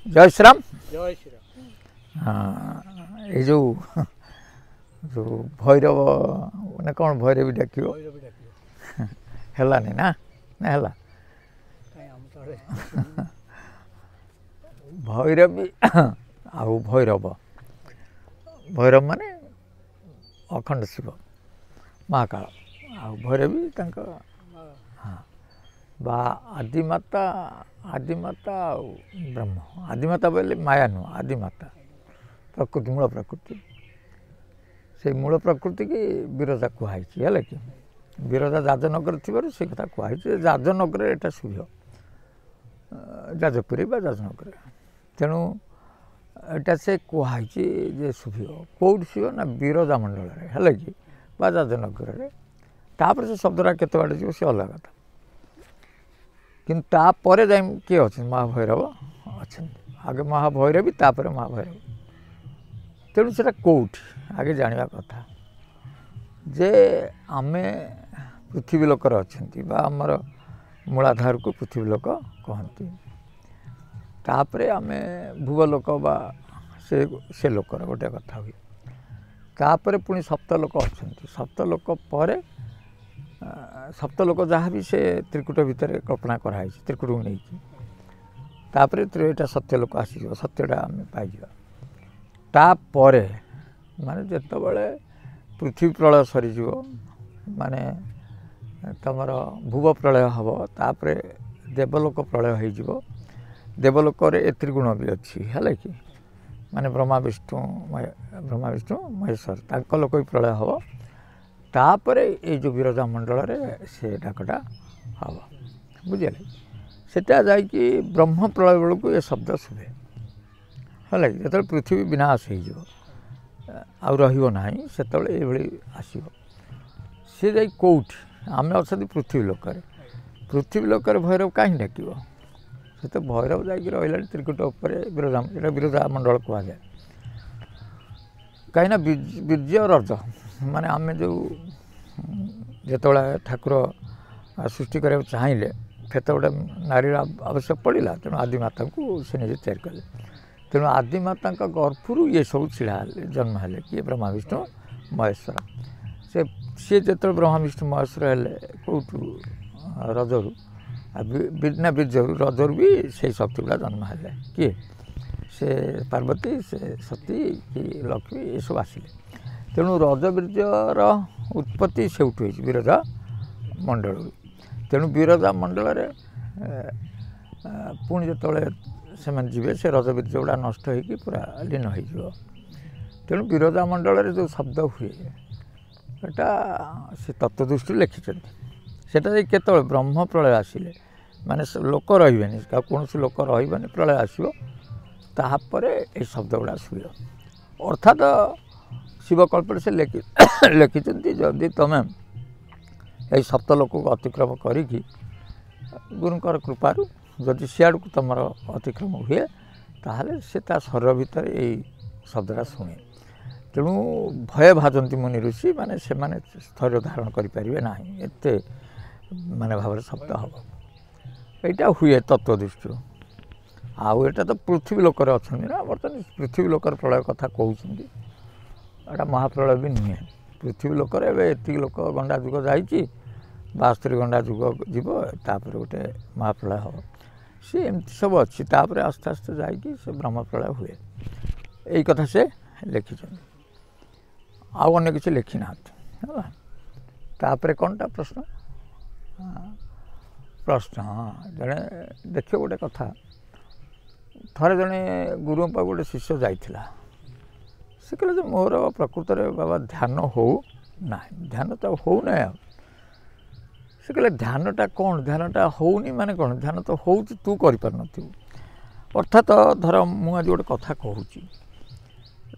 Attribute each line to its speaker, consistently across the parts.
Speaker 1: जय श्रीराम।
Speaker 2: जय श्रीराम।
Speaker 1: हाँ ये जो भैरव ना कौन भैरवी डाक हेलानी ना ना हेला भैरवी आउ भैरव भैरव माने अखंड शिव महाकाल आउ भैरवी तांका हाँ बा आदिमाता आदिमाता ब्रह्म आदिमाता बोले माया नुह आदिमाता प्रकृति मूल प्रकृति से मूल प्रकृति की बिरजा कहुई है कि बिरजा जाजनगर थी से कथा कहुई जाजनगर एटा सूर्य जाजपुरी बा जाजनगर तेणु एटा से कहुई जे सूर्य कौट सूर्य ना बिरजा मंडल है कि बा जाजनगर तापर से शब्दटा केते बाटे जीव से अलग कथा किंतु तापर जाए किए अच्छे महाभैरव अच्छा आगे महाभैरवी तापर महाभैरव तेणु से कौट आगे जाना कथा जे आमे पृथ्वी लोकर अच्छा आमर मूलाधार को पृथ्वी लोक कहती तापरे आमे भूवलोक बा से लोकर गोटे कथा हुए तापर पुणी सप्तलोक अच्छा सप्तलोक पर सप्तलोक जहाँ भी से त्रिकुट भितर कल्पना कराई त्रिकुट को नहीं तापर एटा सत्यलोक आसीज सत्यटा आम पाइज तापर माने जितेबाला पृथ्वी प्रलय सरीज माने तमर भूव प्रलय हम तापर देवलोक प्रलय हो देवलोक त्रिगुण भी अच्छी है कि माने ब्रह्मा विष्णु महेश्वर तांको लोक भी प्रलय हम तापर ये जो बिरजा मंडल से डाकटा हम बुझे सेटा जाकि ब्रह्म प्रलय बेलू को ये शब्द शुभे है कि जो पृथ्वी विनाश हो रहा से आसो सी जा कौट आम अच्छा पृथ्वी लोकर भैरव कहीं डाक से तो भैरव जा रहा त्रिकुट उपर बिरजा मंडल कहुए कहीं बीर्य रज माने आम जो जितेबाला ठाकुर सृष्टि करा चाहिए खेत गोटे नारी आवश्यक पड़ा तेणु आदिमाता को से निजे तैयार कले तेणु आदिमाता गर्भर ये सब छिड़ा जन्म है किए ब्रह्मा विष्णु महेश्वर से जो ब्रह्मा विष्णु महेश्वर हेले कौटू रजरू ना बीर्जरू रजरू भी से शक्ति गुड़ा जन्म है किए से पार्वती से सती कि लक्ष्मी ये सब आसिले तेणु रज बीर्जर उत्पत्ति से बिरजा मंडल तेणु बिरजा मंडल पुणी जो से जी से रज बीर्ज गुड़ा नष्ट हो पूरा लीन हो तेणु बिरजा मंडल जो शब्द हुए एटा से तत्वदृष्टि लिखिं सेटा केत ब्रह्म प्रलय आसिले माने लोक रही कौन लोक रही प्रलय आसो तापर ये शब्द गुड़ा शुए अर्थात शिवकल्प से लिखिं जदि तुम ये सप्तलोक को अतिक्रम करी गुरुंकर कृपारू जदि सियाड़ को तुम अतिक्रम हुए ताहले से शरीर भितर यही शब्दटा शुणे तेणु भय भाजती मुनि ऋषि माने से माने स्थैर्य धारण करें ना एत माने भाव शब्द हम यहाँ हुए तत्वदृष्टि आउ एटा तो पृथ्वी लोकर अच्छा ना बर्तमान पृथ्वी लोकर प्रलय कथा कहते एटा महाप्रलय भी नुहे पृथ्वी लोकर एति लोक गंडा जुग जा 72 गंडा जुग जीव तापर गोटे महाप्रलय हम सी एमती सब अच्छी तापर आस्ते आस्ते जा ब्रह्म प्रलय हुए यही कथा से लिखिं आउ अन्य किसी लिखी ना तापर कौनटा प्रश्न प्रश्न हाँ जड़े देखिए गोटे कथा थरे जड़े गुरु पाक गोटे शिष्य जाइथिला से कहले मोर प्रकृत बाबा ध्यान हो ना ध्यान तो हो ना से कहले ध्यानटा कौन ध्यानटा होनी माने कौन ध्यान तो हो तू कर अर्थात धर मु आज गोटे कथा कहूँ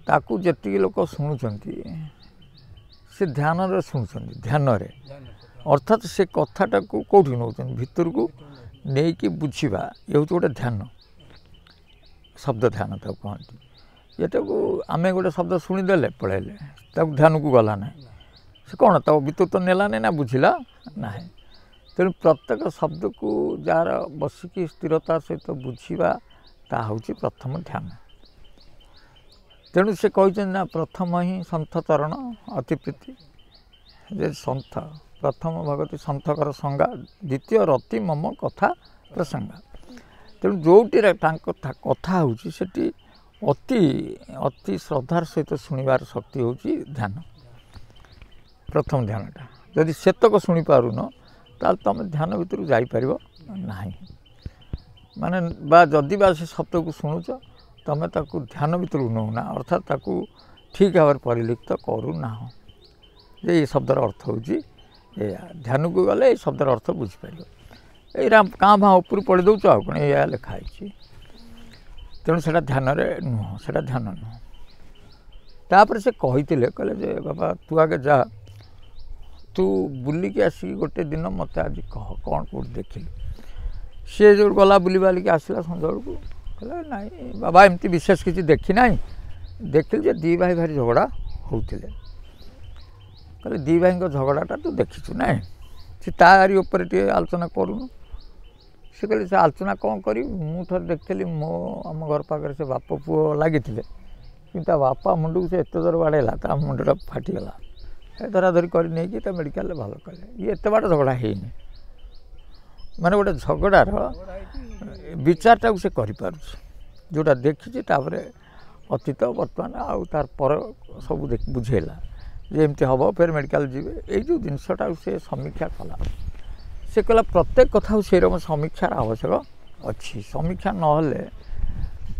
Speaker 1: ताकू जी लोक शुणुंट से ध्यान शुणुंट ध्यान अर्थात से कथाटा को कौटी नौ भितर को नहीं बुझा ये हूँ गोटे ध्यान शब्द ध्यान ताको कहती ये को आम गोटे शब्द शुणीदे पढ़ेले ध्यान को गला ना से कौन तो भितर तो नेलानी ना बुझिला ना तेणु प्रत्येक शब्द को जार बसिकी स्थिरता सहित बुझा ता हूँ प्रथम ध्यान। तेणु से कहते ना प्रथम ही सन्थ चरण अति प्रीति जे सन्थ प्रथम भगवती सन्थकर संगा द्वितीय रति मम कथा प्रसंगा। तेणु जोटी कथा होती अति अति श्रद्धार सहित शुणिबार शक्ति हूँ ध्यान। प्रथम ध्यानटा जदि सेतक शुणी पारुन ताल तुम ध्यान भितर जापर ना माने बा जदि बा से शब्द को शुणुच तुम ताकू ध्यान भितर नौना अर्थात ताकू ठीक भाव परिलिप्त करूना जे ये शब्दर अर्थ हूँ ध्यान को गले ये शब्दर अर्थ बुझीपर ये काँ भाँ ऊपर पढ़ी दौच आ कौन या लिखाई तेणु से ध्यान नुह से ध्यान नुह। तापर से कहते कहले बाबा तू आगे जा तू बुलिकी आसिक गोटे दिन मत आज कह कौन कौट देखिल सी जो गला बुली बालिकी आसला सन्ध्या बेलू कहला नाई बाबा एमती विशेष किसी देखी ना देखिल जे दी भाई भारी झगड़ा होते कहले दी भाई झगड़ाटा तू देखीचु ना सी तारी उपर टे आलोचना करूनु सी कहले से आलोचना कौन करी मु थर देखी मो आम घर पाखे से बाप पुओ लगी कि बापा मुंड को से एत जोर बाड़ेला मुंडा फाटीगला धराधरी कर मेडिकल भल कले ये एत बाट झगड़ा है माने गोटे झगड़ार विचारटा से जोटा देखी अतीत बर्तमान आउ तार पर सब बुझेला जे एमती हम फिर मेडिकल जी ये जो जिनसटा से समीक्षा कला से कहला प्रत्येक कथा से रकम समीक्षार आवश्यक अच्छी समीक्षा नहले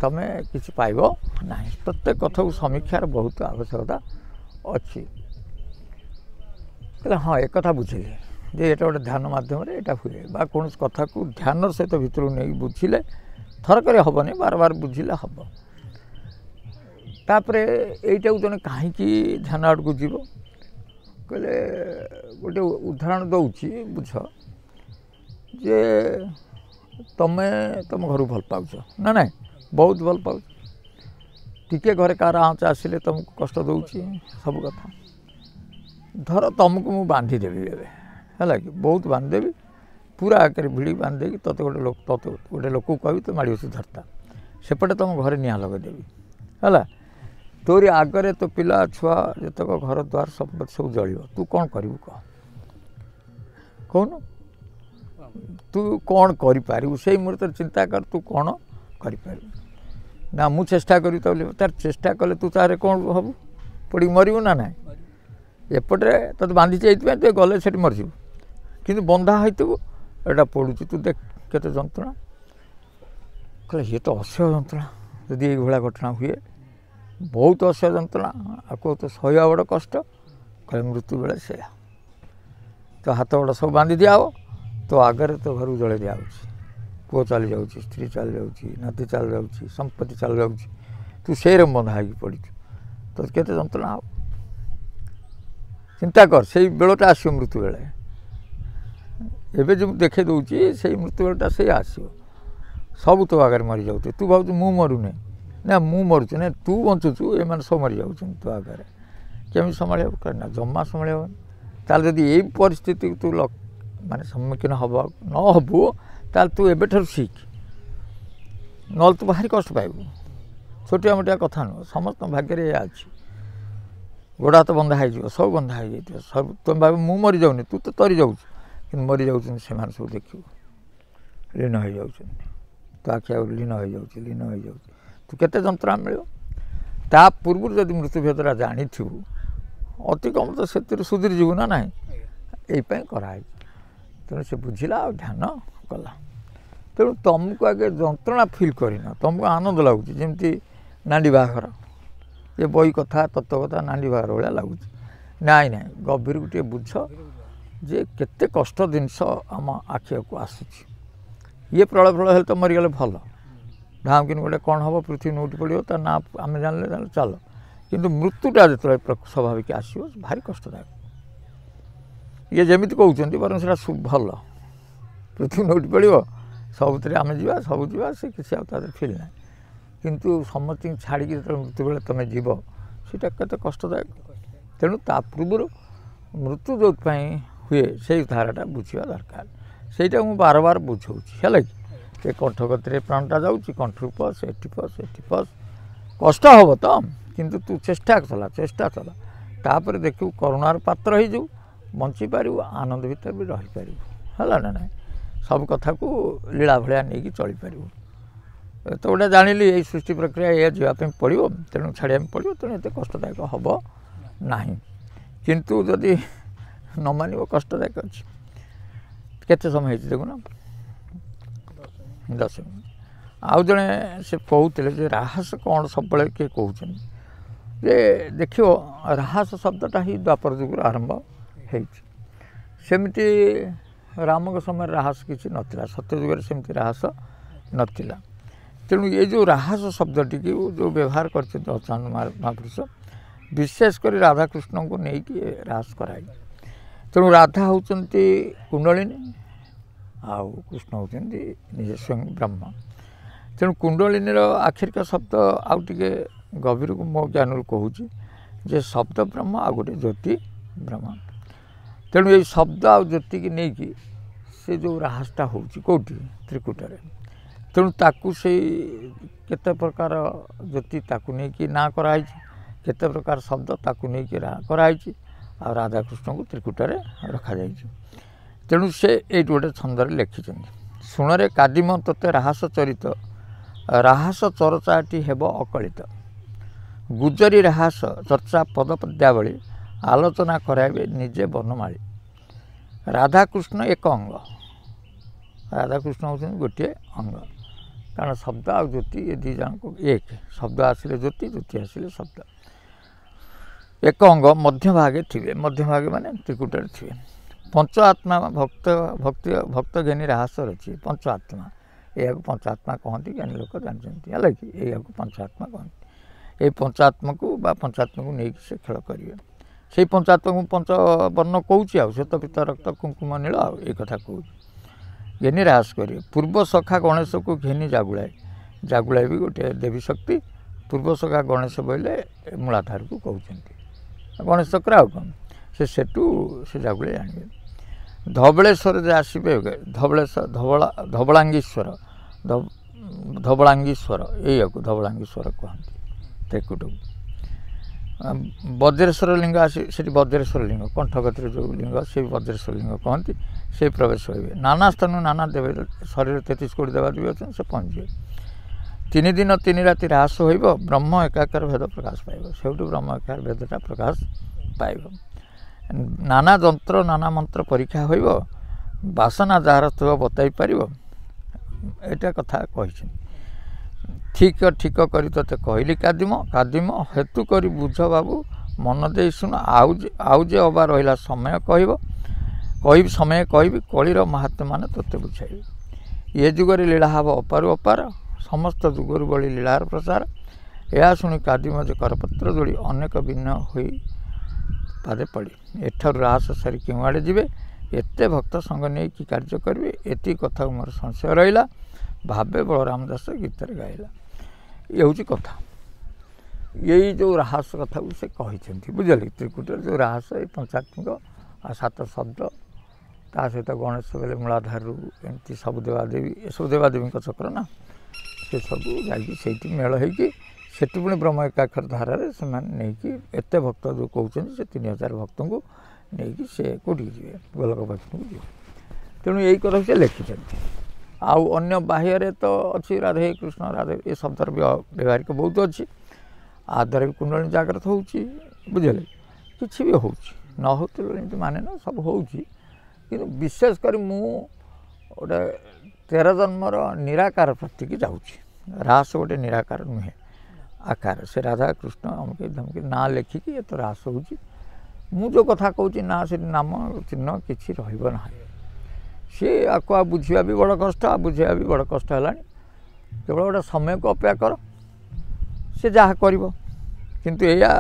Speaker 1: तमें किसी पाइब ना प्रत्येक कथा को समीक्षार बहुत आवश्यकता अच्छी कहला हाँ एक कथा बुझिले जे ये गोटे ध्यान मध्यम यहाँ हुए बा कौन कथा को ध्यान सहित भितर नहीं बुझिले थरक हेनी बार बार बुझिले हम तापर यहीटा को जन कहीं ध्यान आड़ को जीव कहले गोटे उदाहरण दौची बुझ जे तमें तुम घर भल पाच ना ना बहुत भल पाच टिके घरे कार आँच आसिले तुमको कष्ट दूची सब कथा धर तुमको मु बांधीदेवी है कि बहुत बांधदेवी पूरा आगे भिड़ी बांधदेवी तोते गोटे लोक कह तो माड़ी बसी धरता सेपटे तुम घरे निआ लगेदेवी है तोरी आगरे तो पिला छुआ जितक घर द्वार सब सब जल तू कौन करू कह कौन तू कौन करू से मुहूर्त चिंता कर तू कौन कर ना मु चेष्टा करी तार चेष्टा कले तू तारे कौन हबू पड़ी मरबू ना ना एपटे तो बांधी जाइए तु गले से मरजु कि बंधा होइतबु एटा पड़ुची तू देख केते जंत्रणा कहले ये तो असह्य जंत्रणा यदि ये घटना हुए बहुत असह्य जंत्रणा आपको तो सह बड़ कष्ट कहले मृत्यु बेले से तो हाथ गोड़ सब बांधी दिया हो तो आगे तो घर जड़े दिया पुओ चली जाऊँ स्त्री चली जाऊँ नाती चली जाऊँ संपत्ति चली जाऊँ तू से बंधा हो पड़ी तो केते जंत्रणा हो चिंता कर से बेलटा आसो मृत्यु बेले एवं जो देखे दूसरी से मृत्यु बेलटा से आसो सब तो आगे मरी जाऊ तू भाव मु मरुने ना मु मरुचु ना तू बंचुचु एम सब मरी जाऊँ तो आगे केमी संभाल ना जमा संभाल ताल जदि यही परिस्थिति तू माने सम्मुखीन हम न हबू ताल तू एबेठार शिख न तू भारी कष्ट पाइबू छोटिया मोटिया कथा नुह समस्त भाग्य अच्छी गोड़ हाथ बंधा हो सब बंधा हो सब तुम भाव मु मरी जाऊनी तू तो तरी जाऊँ कि मरी जाऊँ से सब देखू लीन हो जाऊँ तो आखि आ लीन हो जाऊँ लीन हो जाऊँ तू केते जंत्रणा मिल ता पूर्व जब मृत्यु भेदरा जानी अति कम तो से सुधीर जीवु ना ना यही कराई तेणु से बुझिला और ध्यान कला तेणु तुमको आगे जंत्रणा फिल करना तुमको आनंद लगुच जमी नांडी बाहाघर ये बही कथा तत्व कथा नांडी बाहाघर भाया लगुच नाई ना गभीर गोटे बुझ जे केते कष्ट जिनस आम आखि को आसूची ये प्रलय प्रलय हेल्ले तो मरीगले भल ढाम कि गोटे कौन हम पृथ्वी नोटी पड़ो ता ना आम जान चल किंतु मृत्युटा जो स्वाभाविक आसो भारी कष्टदायक ये जमी कहते बर से भल पृथ्वी नोटी पड़ो सब आम जा सब जा से किसी फिल ना किंतु समस्त छाड़ी जो मृत्यु बेले तुम जीव सीटा केते कष्टदायक तेणु ता पूर्व मृत्यु जो हुए से धाराटा बुझा दरकार से बार बार बुझाऊँ है कि ସେ କଣ୍ଠ କତିରେ ପ୍ରାଣଟା ଯାଉଛି, କଣ୍ଠରୁ ପଶ, ଏଠି ପଶ, ଏଠି ପଶ, କଷ୍ଟ ହେବ ତ, କିନ୍ତୁ ତୁ ଚେଷ୍ଟା ଚଲା, ତାପରେ ଦେଖିବୁ କରୁଣାର ପାତ୍ର ହେଇଯିବୁ, ବଞ୍ଚିପାରିବୁ, ଆନନ୍ଦ ଭିତରେ ବି ରହିପାରିବୁ, ହେଲା ନା ନାହିଁ। ସବୁ କଥାକୁ ଲୀଳା ଭଳିଆ ନେଇକି ଚଳିପାରିବୁ। ତ ଗୋଟେ ଜାଣିଲି ଏଇ ସୃଷ୍ଟି ପ୍ରକ୍ରିୟା ଏଇଆ ଯିବା ପାଇଁ ପଡ଼ିବ, ତେଣୁ ଛାଡ଼ିବା ପାଇଁ ପଡ଼ିବ, ତେଣୁ ଏତେ କଷ୍ଟଦାୟକ ହେବ ନାହିଁ। କିନ୍ତୁ ଯଦି ନ ମାନିବ କଷ୍ଟଦାୟକ ଅଛି। କେତେ ସମୟ ହେଇଛି ଦେଖୁନ, 10 ମିନିଟ୍। ଆଉ ଜଣେ ସେ କହୁଥିଲେ ଯେ ରାହାସ କ'ଣ ସବୁବେଳେ କିଏ କହୁଛନ୍ତି ଯେ ଦେଖିବ ରାହାସ ଶବ୍ଦଟା ହିଁ ଦ୍ୱାପର ଯୁଗରୁ ଆରମ୍ଭ ହେଇଛି। ସେମିତି ରାମଙ୍କ ସମୟରେ ରାହାସ କିଛି ନଥିଲା, ସତ୍ୟ ଯୁଗରେ ସେମିତି ରାହାସ ନଥିଲା। ତେଣୁ ଏ ଯେଉଁ ରାହାସ ଶବ୍ଦଟିକୁ ଯେଉଁ ବ୍ୟବହାର କରିଛନ୍ତି ଅଚ୍ୟୁତାନନ୍ଦ ମହାପୁରୁଷ, ବିଶେଷ କରି ରାଧାକୃଷ୍ଣଙ୍କୁ ନେଇକି ରାହାସ କରାଇଲେ। ତେଣୁ ରାଧା ହେଉଛନ୍ତି କୁଣ୍ଡଳିନୀ ଆଉ କୃଷ୍ଣ ହେଉଛନ୍ତି ନିଜେ ସ୍ୱୟଂ ବ୍ରହ୍ମ। ତେଣୁ କୁଣ୍ଡଳିନୀର ଆକ୍ଷରିକ ଶବ୍ଦ ଆଉ ଟିକେ ଗଭୀରକୁ ମୋ ଜ୍ଞାନରୁ କହୁଛି ଯେ ଶବ୍ଦ ବ୍ରହ୍ମ ଆଉ ଗୋଟେ ଜ୍ୟୋତି ବ୍ରହ୍ମ। ତେଣୁ ଏଇ ଶବ୍ଦ ଆଉ ଜ୍ୟୋତିକି ନେଇକି ସେ ଯେଉଁ ରାହାସଟା ହେଉଛି କେଉଁଠି, ତ୍ରିକୁଟରେ। ତେଣୁ ତାକୁ ସେଇ କେତେ ପ୍ରକାର ଜ୍ୟୋତି ତାକୁ ନେଇକି ନାଁ କରାହେଇଛି, କେତେ ପ୍ରକାର ଶବ୍ଦ ତାକୁ ନେଇକି କରାହେଇଛି, ଆଉ ରାଧାକୃଷ୍ଣଙ୍କୁ ତ୍ରିକୁଟରେ ରଖାଯାଇଛି। ତେଣୁ ସେ ଏଇଠି ଗୋଟେ ଛନ୍ଦରେ ଲେଖିଛନ୍ତି, ଶୁଣରେ କାଦିମ ତୋତେ ରାହାସ ଚରିତ, ରାହାସ ଚର୍ଚ୍ଚାଟି ହେବ ଅକଳିତ, ଗୁଜରୀ ରାହାସ ଚର୍ଚ୍ଚା ପଦପଦ୍ୟାବଳୀ, ଆଲୋଚନା କରାଇବେ ନିଜେ ବନମାଳୀ। ରାଧାକୃଷ୍ଣ ଏକ ଅଙ୍ଗ, ରାଧାକୃଷ୍ଣ ହେଉଛନ୍ତି ଗୋଟିଏ ଅଙ୍ଗ, କାରଣ ଶବ୍ଦ ଆଉ ଜ୍ୟୋତି ଏ ଦୁଇ ଜଣଙ୍କୁ ଏକ, ଶବ୍ଦ ଆସିଲେ ଜ୍ୟୋତି, ଜ୍ୟୋତି ଆସିଲେ ଶବ୍ଦ, ଏକ ଅଙ୍ଗ ମଧ୍ୟଭାଗେ ଥିବେ, ମଧ୍ୟଭାଗେ ମାନେ ତ୍ରିକୁଟରେ ଥିବେ। ପଞ୍ଚ ଆତ୍ମା ଭକ୍ତ ଘେନି ରାହାସ ରଚି, ପଞ୍ଚ ଆତ୍ମା, ଏହାକୁ ପଞ୍ଚ ଆତ୍ମା କହନ୍ତି, ଜ୍ଞାନୀ ଲୋକ ଜାଣିଛନ୍ତି, ହେଲା କି ଏହାକୁ ପଞ୍ଚ ଆତ୍ମା କହନ୍ତି। ଏଇ ପଞ୍ଚାତ୍ମାକୁ ବା ପଞ୍ଚାତ୍ମାକୁ ନେଇକି ସେ ଖେଳ କରିବେ। ସେଇ ପଞ୍ଚାତ୍ମାକୁ ପଞ୍ଚବର୍ଣ୍ଣ କହୁଛି, ଆଉ ଶ୍ଵେତ ପିତ ରକ୍ତ କୁଙ୍କୁମ ନୀଳ, ଆଉ ଏଇ କଥା କହୁଛି। ଘେନି ରାହାସ କରିବେ, ପୂର୍ବ ସଖା ଗଣେଶକୁ ଘେନି ଜାଗୁଳାଏ, ଜାଗୁଳାଏ ବି ଗୋଟିଏ ଦେବୀ ଶକ୍ତି। ପୂର୍ବ ସଖା ଗଣେଶ ବୋଇଲେ ମୂଳାଧାରକୁ କହୁଛନ୍ତି, ଗଣେଶ ଚକ୍ର ଆଉ କ'ଣ, ସେ ସେଠୁ ସେ ଜାଗୁଳାଇ ଆଣିବେ। ଧବଳେଶ୍ୱର ଯେ ଆସିବେ, ଧବଳାଙ୍ଗୀଶ୍ୱର, ଧବଳାଙ୍ଗୀଶ୍ୱର, ଏଇଆକୁ ଧବଳାଙ୍ଗୀଶ୍ୱର କହନ୍ତି ତ୍ରିକୁଟକୁ। ବଜ୍ରେଶ୍ୱର ଲିଙ୍ଗ ଆସି, ସେଠି ବଜ୍ରେଶ୍ୱର ଲିଙ୍ଗ, କଣ୍ଠ କତିରେ ଯେଉଁ ଲିଙ୍ଗ ସେ ବଜ୍ରେଶ୍ୱର ଲିଙ୍ଗ କହନ୍ତି, ସେ ପ୍ରବେଶ ହୋଇବେ। ନାନା ସ୍ଥାନରୁ ନାନା ଦେବେ, ଶରୀର 33 କୋଟି ଦେବାଦେବୀ ଅଛନ୍ତି, ସେ ପହଞ୍ଚିବେ। 3 ଦିନ 3 ରାତି ରାହାସ ହୋଇବ, ବ୍ରହ୍ମ ଏକାକାର ଭେଦ ପ୍ରକାଶ ପାଇବ, ସେଇଠୁ ବ୍ରହ୍ମ ଏକାର ଭେଦଟା ପ୍ରକାଶ ପାଇବ। ନାନା ଯନ୍ତ୍ର ନାନା ମନ୍ତ୍ର ପରୀକ୍ଷା ହୋଇବ, ବାସନା ଯାହାର ଥିବ ବତାଇ ପାରିବ, ଏଇଟା କଥା କହିଛନ୍ତି। ଠିକ ଠିକ କରି ତୋତେ କହିଲି କାଦିମ, କାଦିମ ହେତୁ କରି ବୁଝ ବାବୁ ମନ ଦେଇ ଶୁଣ, ଆଉ ଯେ ଅବା ରହିଲା ସମୟ ସମୟ କହିବି, କଳିର ମାହାତ୍ମ୍ୟ ମାନେ ତୋତେ ବୁଝାଇବି। ଏ ଯୁଗରେ ଲୀଳା ହେବ ଅପାରୁ ଅପାର, ସମସ୍ତ ଯୁଗରୁ ବଳି ଲୀଳାର ପ୍ରଚାର। ଏହା ଶୁଣି କାଦିମ ଯେ କରପତ୍ର ଯୋଡ଼ି, ଅନେକ ଭିନ୍ନ ହୋଇ ପାଦେ ପଡ଼ି, ଏଠାରୁ ରାହାସ ସାରି କେଉଁ ଆଡ଼େ ଯିବେ, ଏତେ ଭକ୍ତ ସଙ୍ଗ ନେଇ କି କାର୍ଯ୍ୟ କରିବେ, ଏତିକି କଥାକୁ ମୋର ସଂଶୟ ରହିଲା, ଭାବେ ବଳରାମ ଦାସ ଗୀତରେ ଗାଇଲା। ଇଏ ହେଉଛି କଥା। ଏଇ ଯେଉଁ ରାହାସ କଥାକୁ ସେ କହିଛନ୍ତି, ବୁଝିଲେ, ତ୍ରିକୁଟରେ ଯେଉଁ ରାହାସ, ଏଇ ପଞ୍ଚାତ୍ମିକ ଆଉ 7 ଶବ୍ଦ, ତା ସହିତ ଗଣେଶ ବେଲେ ମୂଳାଧାରରୁ ଏମିତି ସବୁ ଦେବାଦେବୀ, ଏସବୁ ଦେବାଦେବୀଙ୍କ ଚକ୍ର ନା, ସେସବୁ ଯାଇକି ସେଇଠି ମେଳ ହେଇକି ସେଠି ପୁଣି ବ୍ରହ୍ମ ଏକାକ୍ଷର ଧାରାରେ ସେମାନେ ନେଇକି ଏତେ ଭକ୍ତ ଯେଉଁ କହୁଛନ୍ତି, ସେ 3000 ଭକ୍ତଙ୍କୁ ନେଇକି ସେ କେଉଁଠିକି ଯିବେ, ଗୋଲକ ପାଖକୁ ଯିବେ। ତେଣୁ ଏଇ କଥା ସେ ଲେଖିଛନ୍ତି। ଆଉ ଅନ୍ୟ ବାହ୍ୟରେ ତ ଅଛି ରାଧେ କୃଷ୍ଣ, ରାଧେ, ଏ ଶବ୍ଦର ବ୍ୟବହାରିକ ବହୁତ ଅଛି। ଆ ଦ୍ୱାରା ବି କୁଣ୍ଡଳିନୀ ଜାଗ୍ରତ ହେଉଛି, ବୁଝିଲେ, କିଛି ବି ହେଉଛି, ନ ହେଉଥିଲେ ଏମିତି ମାନେ ନା, ସବୁ ହେଉଛି। କିନ୍ତୁ ବିଶେଷ କରି ମୁଁ ଗୋଟେ 13 ଜନ୍ମର ନିରାକାର ପ୍ରତିକି ଯାଉଛି। ରାସ ଗୋଟେ ନିରାକାର ନୁହେଁ, ଆକାର, ସେ ରାଧା କୃଷ୍ଣ ଅମୁକ ଧମକି ନାଁ ଲେଖିକି ଏତ ରାସ ହେଉଛି। ମୁଁ ଯେଉଁ କଥା କହୁଛି ନା, ସେଠି ନାମ ଚିହ୍ନ କିଛି ରହିବ ନାହିଁ। ସିଏ ଆକୁ ଆଉ ବୁଝିବା ବି ବଡ଼ କଷ୍ଟ, ଆଉ ବୁଝିବା ବି ବଡ଼ କଷ୍ଟ ହେଲାଣି। କେବଳ ଗୋଟେ ସମୟକୁ ଅପେକ୍ଷା କର, ସେ ଯାହା କରିବ। କିନ୍ତୁ ଏଇଆ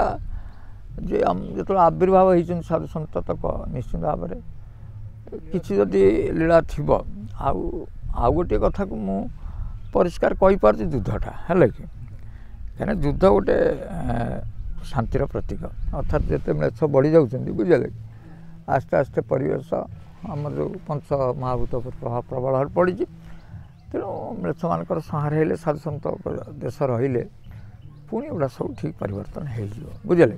Speaker 1: ଯେ ଯେତେବେଳେ ଆବିର୍ଭାବ ହେଇଛନ୍ତି ସାଧୁ ସନ୍ତ ତକ, ନିଶ୍ଚିନ୍ତ ଭାବରେ କିଛି ଯଦି ଲୀଳା ଥିବ। ଆଉ ଗୋଟିଏ କଥାକୁ ମୁଁ ପରିଷ୍କାର କହିପାରୁଛି, ଯୁଦ୍ଧଟା, ହେଲା କି, କାହିଁକିନା ଯୁଦ୍ଧ ଗୋଟେ ଶାନ୍ତିର ପ୍ରତୀକ। ଅର୍ଥାତ୍ ଯେତେ ମେଛ ବଢ଼ି ଯାଉଛନ୍ତି, ବୁଝିଲେ, ଆସ୍ତେ ଆସ୍ତେ ପରିବେଶ ଆମର ଯେଉଁ ପଞ୍ଚ ମହାଭୂତ ପ୍ରଭାବ ପ୍ରବଳ ପଡ଼ିଛି, ତେଣୁ ମ୍ଲେଚ୍ଛମାନଙ୍କର ସଂହାର ହେଲେ ସାଧୁସନ୍ଥ ଦେଶ ରହିଲେ ପୁଣି ଏଗୁଡ଼ା ସବୁ ଠିକ୍ ପରିବର୍ତ୍ତନ ହେଇଯିବ ବୁଝିଲେ।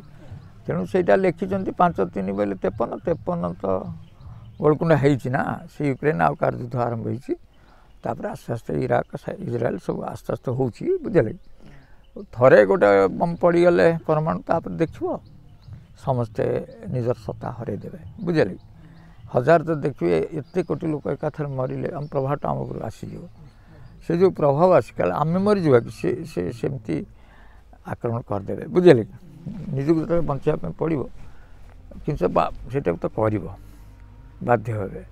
Speaker 1: ତେଣୁ ସେଇଟା ଲେଖିଛନ୍ତି 5-3 ବୋଇଲେ 53 ତ ଗୋଳକୁଣ୍ଡା ହେଇଛି ନା, ସେ ୟୁକ୍ରେନ୍ ଆଉ କାହାର ଯୁଦ୍ଧ ଆରମ୍ଭ ହେଇଛି। ତାପରେ ଆସ୍ତେ ଆସ୍ତେ ଇରାକ ଇସ୍ରାଏଲ୍ ସବୁ ଆସ୍ତେ ଆସ୍ତେ ହେଉଛି ବୁଝିଲେ। ଥରେ ଗୋଟେ ବମ୍ ପଡ଼ିଗଲେ ପରମାଣୁ ତାପରେ ଦେଖିବ ସମସ୍ତେ ନିଜର ସତ୍ତା ହରାଇ ଦେବେ ବୁଝିଲେ। ହଜାର ତ ଦେଖିବେ ଏତେ କୋଟି ଲୋକ ଏକାଥରେ ମରିଲେ ଆମ ପ୍ରଭାବଟା ଆମ ଉପରକୁ ଆସିଯିବ। ସେ ଯେଉଁ ପ୍ରଭାବ ଆସିଗଲା ଆମେ ମରିଯିବା କି ସେ ସେମିତି ଆକ୍ରମଣ କରିଦେବେ ବୁଝିଲେ କି। ନିଜକୁ ଯେତେବେଳେ ବଞ୍ଚିବା ପାଇଁ ପଡ଼ିବ କିନ୍ତୁ ସେଇଟାକୁ ତ କରିବ ବାଧ୍ୟ ହେବେ,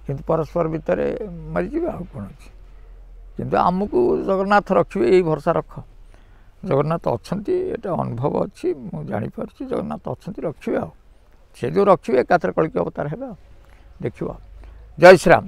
Speaker 1: କିନ୍ତୁ ପରସ୍ପର ଭିତରେ ମରିଯିବେ ଆଉ କ'ଣ ଅଛି। କିନ୍ତୁ ଆମକୁ ଜଗନ୍ନାଥ ରଖିବେ ଏଇ ଭରସା ରଖ। ଜଗନ୍ନାଥ ଅଛନ୍ତି, ଏଇଟା ଅନୁଭବ ଅଛି, ମୁଁ ଜାଣିପାରୁଛି ଜଗନ୍ନାଥ ଅଛନ୍ତି, ରଖିବେ ଆଉ। ସେ ଯେଉଁ ରଖିବେ ଏକାଥରେ କଳିକି ଅବତାର ହେବେ ଆଉ ଦେଖିବ। ଜୟ ଶ୍ରୀରାମ।